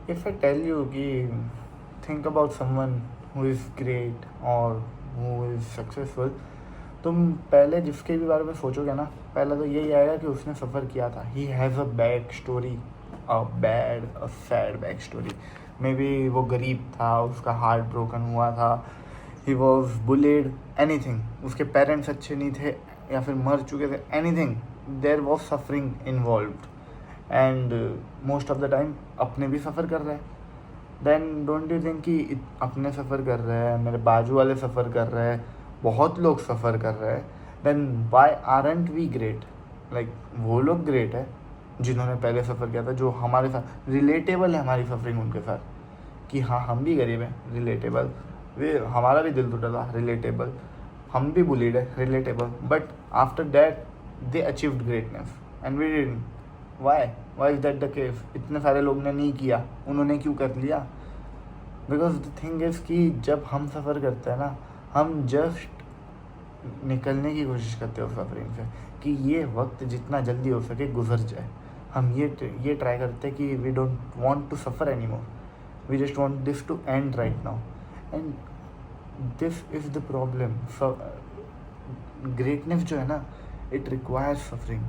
If I tell you कि think about someone who is great or who is successful, तुम पहले जिसके भी बारे में सोचोगे ना, पहला तो यही आएगा कि उसने सफ़र किया था. He has a back story, a sad back story. May be वो गरीब था, उसका हार्ट ब्रोकन हुआ था, he was bullied, any thing. उसके पेरेंट्स अच्छे नहीं थे या फिर मर चुके थे, any thing. There was suffering involved. And most of the time अपने भी सफ़र कर रहे हैं. देन डोंट यू थिंक कि अपने सफ़र कर रहे हैं, मेरे बाजू वाले सफ़र कर रहे हैं, बहुत लोग सफ़र कर रहे हैं, then why aren't we great. Like वो लोग ग्रेट है जिन्होंने पहले सफ़र किया था, जो हमारे साथ रिलेटेबल है, हमारी सफरिंग उनके साथ. कि हाँ, हम भी गरीब हैं, रिलेटेबल. वे हमारा भी दिल टूटा था, रिलेटेबल. हम भी बुलीड है, relatable. But after that they achieved greatness and we didn't. Why is that the case? इतने सारे लोग ने नहीं किया, उन्होंने क्यों कर लिया? बिकॉज द थिंग इज़ कि जब हम सफ़र करते हैं ना, हम जस्ट निकलने की कोशिश करते हैं उस सफरिंग से, कि ये वक्त जितना जल्दी हो सके गुजर जाए. हम ये ट्राई करते हैं कि we don't want to suffer any more. We just want this to end right now. And this is the problem. Greatness जो है ना, it requires suffering,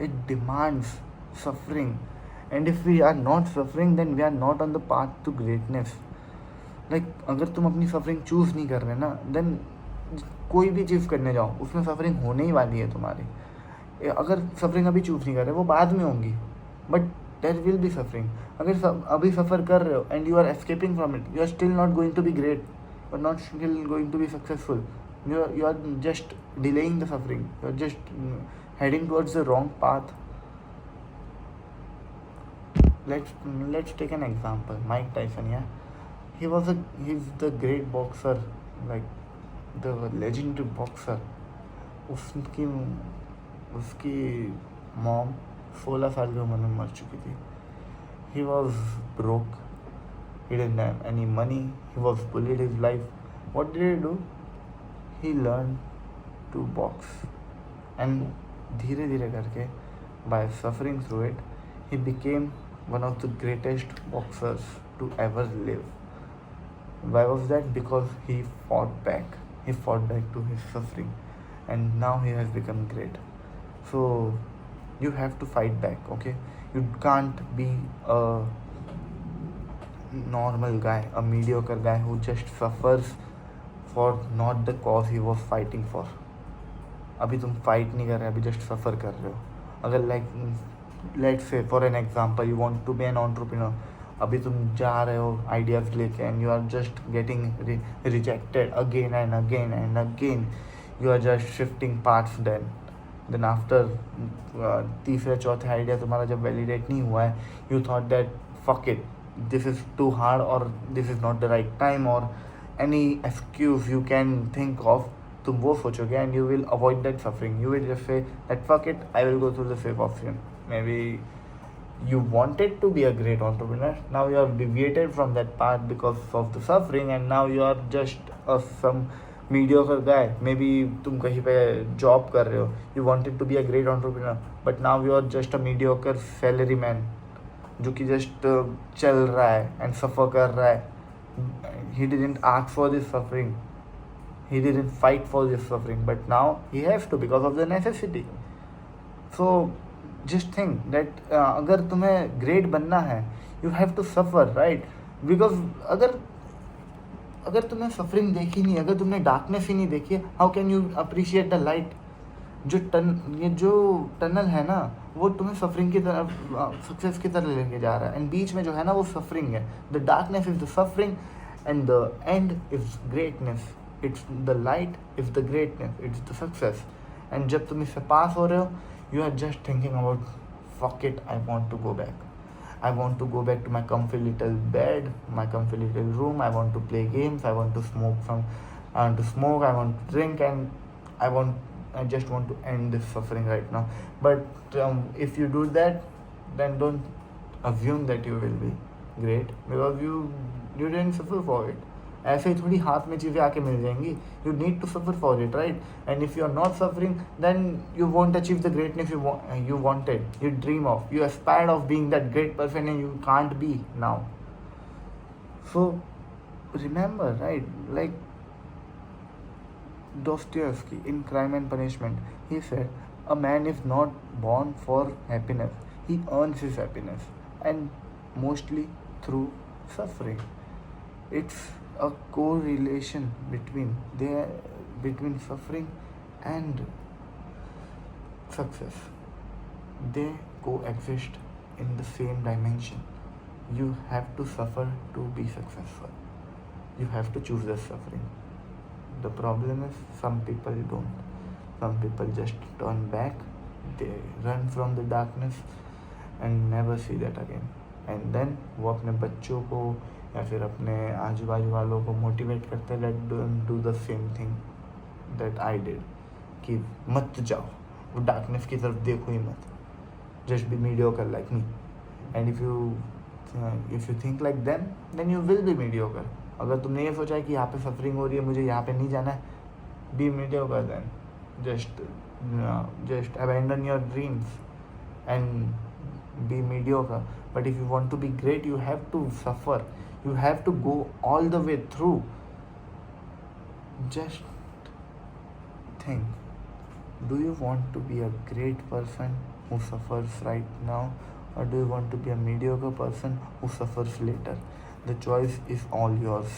it demands suffering. And if we are not suffering then we are not on the path to greatness. Like अगर तुम अपनी suffering choose नहीं कर रहे ना, देन कोई भी चीज़ करने जाओ उसमें सफरिंग होने ही वाली है तुम्हारी. अगर सफरिंग अभी चूज़ नहीं कर रहे, वो बाद में होंगी, but there will be suffering. अगर अभी सफ़र कर रहे हो and you are escaping from it, you are still not going to be great, or not still going to be successful. You are just delaying the suffering. You are just heading towards the wrong path. Let's take an example. Mike Tyson, yeah, he's the great boxer, like the legendary boxer. उसकी उसकी mom 16 साल की उम्र में मर चुकी थी. He was broke. He didn't have any money. He was bullied his life. What did he do? He learned to box. And धीरे धीरे करके, by suffering through it, he became one of the greatest boxers to ever live. Why was that? Because he fought back. He fought back to his suffering. And now he has become great. So you have to fight back, okay? You can't be a normal guy, a mediocre guy who just suffers for not the cause he was fighting for. अभी तुम fight नहीं कर रहे, अभी just सफ़र कर रहे हो. अगर let's say for an example you want to be an entrepreneur. अभी तुम जा रहे हो आइडियाज़ लेके and you are just getting rejected again and again and again. You are just shifting parts. Then after तीसरे चौथे आइडिया तुम्हारा जब वैलिडेट नहीं हुआ है, you thought that fuck it, this is too hard, or this is not the right time, or any excuse you can think of, तुम वो सोचोगे and you will avoid that suffering. You will just say that fuck it, I will go through the safe option. Maybe you wanted to be a great entrepreneur, now you have deviated from that path because of the suffering, and now you are just some mediocre guy. Maybe तुम कहीं पे job कर रहे हो, you wanted to be a great entrepreneur, but now you are just a mediocre salary man जो कि just चल रहा है एंड सफ़र कर रहा है. He didn't ask for this suffering, he didn't fight for this suffering, but now he has to because of the necessity. So just think that अगर तुम्हें ग्रेट बनना है, you have to suffer, right? Because अगर तुमने suffering देखी नहीं, अगर तुमने डार्कनेस ही नहीं देखी है, how can you appreciate the light? ये जो टनल है ना, वो तुम्हें सफरिंग की तरफ, सक्सेस की तरफ लेके जा रहा है. एंड बीच में जो है ना, वो सफरिंग है. The darkness is the suffering and the end is greatness. It's the light is the greatness, it's the success. And जब तुम इससे पास हो रहे हो, you are just thinking about fuck it, I want to go back. I want to go back to my comfy little bed, my comfy little room. I want to play games. I want to smoke. I want to drink, and I just want to end this suffering right now. But if you do that, then don't assume that you will be great, because you didn't suffer for it. ऐसे ही थोड़ी हाथ में चीज़ें आके मिल जाएंगी. You need to suffer for it, right? And if you are not suffering, then you won't achieve the greatness you wanted, you dream of, you aspired of being that great person, and you can't be now. So remember, right? Like Dostoevsky in Crime and Punishment, he said, "A man is not born for happiness, he earns his happiness, and mostly through suffering." It's a correlation between suffering and success. They coexist in the same dimension. You have to suffer to be successful. You have to choose the suffering. The problem is some people don't. Some people just turn back, they run from the darkness and never see that again. And then वो अपने बच्चों को या फिर अपने आजू बाजू वालों को मोटिवेट करते हैं that don't do the same thing that I did, कि मत जाओ वो डार्कनेस की तरफ देखो ही मत, just be mediocre like me. And if you think like them, then you will be mediocre. अगर तुमने ये सोचा है कि यहाँ पे सफरिंग हो रही है, मुझे यहाँ पे नहीं जाना है, be mediocre then. Just abandon your dreams and be mediocre. But if you want to be great, you have to suffer. You have to go all the way through. Just think, do you want to be a great person who suffers right now, or do you want to be a mediocre person who suffers later? The choice is all yours.